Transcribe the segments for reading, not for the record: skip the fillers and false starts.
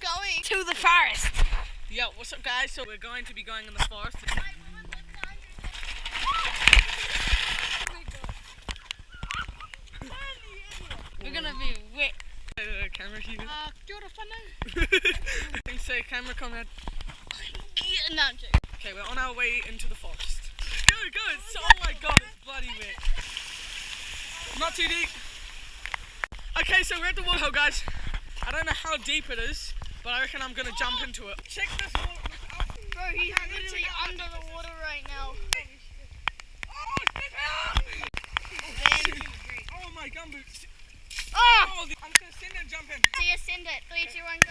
we're going to the forest. Yo, what's up guys? So we're going to be going in the forest. We're gonna be wet. Camera here. kia ora whanau. Can you say camera comment? No, I'm joking. Okay, we're on our way into the forest. Go, go! Oh my god, it's bloody wet. Not too deep. Okay, so we're at the waterhole, guys. I don't know how deep it is, but I reckon I'm gonna jump into it. Check this water. Bro, he's literally under the water right now. Oh my gumboots. Oh! I'm gonna send it and jump in. See you, send it. 3, 2, 1, go.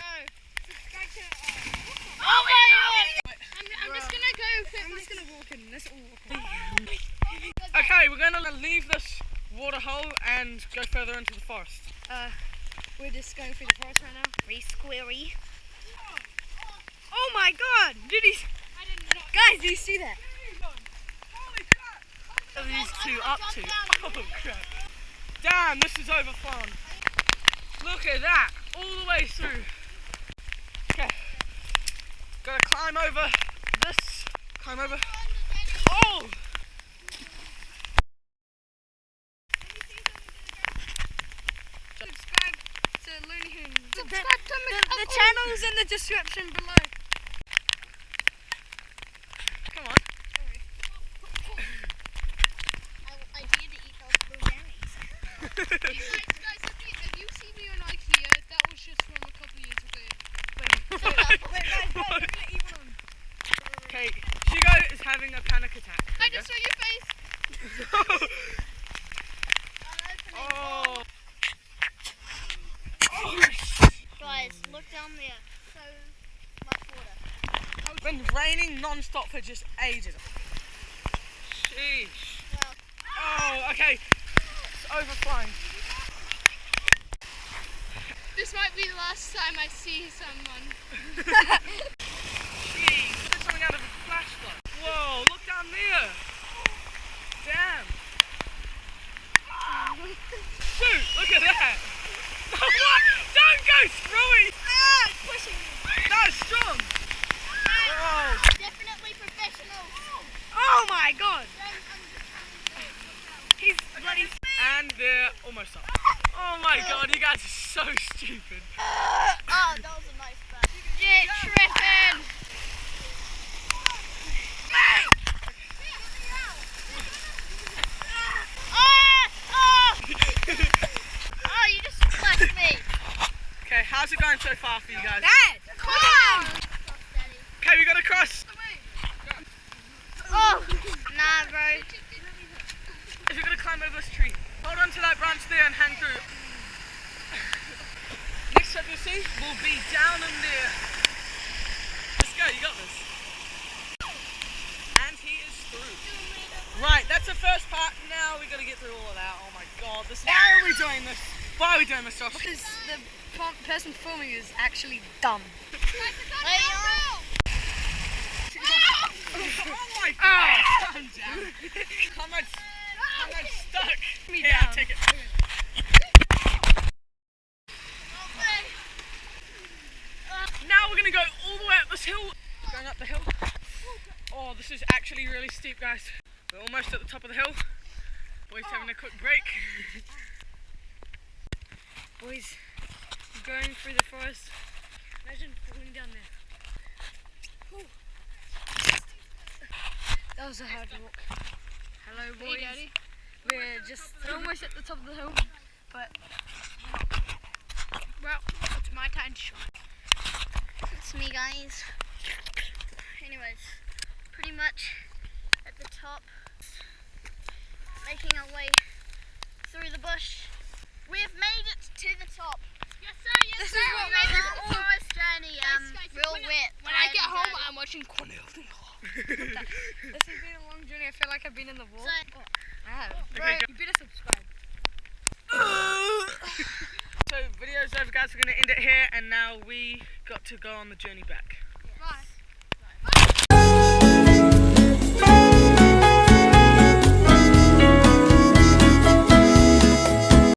Oh my god! I'm just gonna go. I'm just gonna walk in. Let's all walk in. Okay, we're gonna leave this waterhole and go further into the forest. We're just going through the forest right now. Very squirry. Oh my god! Did he? Guys, do you see that? Holy crap! What are these two up to? Oh crap. Damn, this is overflown. Look at that, all the way through. Okay, gotta climb over this, climb over. Oh! Subscribe to Looney Hoon. Subscribe to me. The channel is in the description below. Come on. I did eat those blueberries. Guys, if you see me on IKEA, that was just from a couple years ago. Wait, guys, we're gonna eat one. Okay, Shigo is having a panic attack. I just saw your face. Oh. Guys, look down there. So much water. It's been raining non-stop for just ages. Sheesh. Well, Oh, okay. It's overflowing. this might be the last time I see someone. Jeez, there's something out of a flashlight. Whoa, look down there. Damn. Dude, look at that. What? Don't go through it. Ah, it's pushing me. That's strong. Whoa. Definitely professional. Oh my god! He's bloody. And they're almost up. Oh my god, you guys are so stupid. Oh, that was a nice bat. Yeah, tripping! Oh, you just splashed me. Okay, how's it going so far for you guys? Dad! Come on! Okay, we gotta cross. Oh, nah, bro. If you're gonna climb over this tree, hold on to that branch there and hang through. Next step you see will be down in there. Let's go, you got this. And he is through. Right, that's the first part. Now we gotta get through all of that. Oh my god, why are we doing this? Why are we doing this, Josh? Because the person filming is actually dumb. Oh my god! Calm down. How much stuck? Me Yeah, down. take it. Now we're gonna go all the way up this hill. Going up the hill. Oh, this is actually really steep, guys. We're almost at the top of the hill. Boys having a quick break. Boys, going through the forest. Imagine falling down there. Whew. That was a hard walk. Hello, boys. Hey, Daddy. We're just almost at the top of the hill, but Well, it's my time to shine. It's me, guys. Anyways, pretty much at the top, making our way through the bush. We've made it to the top. Yes, sir. Yes, This sir. is what We made made this forest journey. Real wet. When I get home, I'm watching Cornell. this has been a long journey. I feel like I've been in the wall. So, I have. Okay, You better subscribe. So video's over, guys. We're gonna end it here, and now we got to go on the journey back.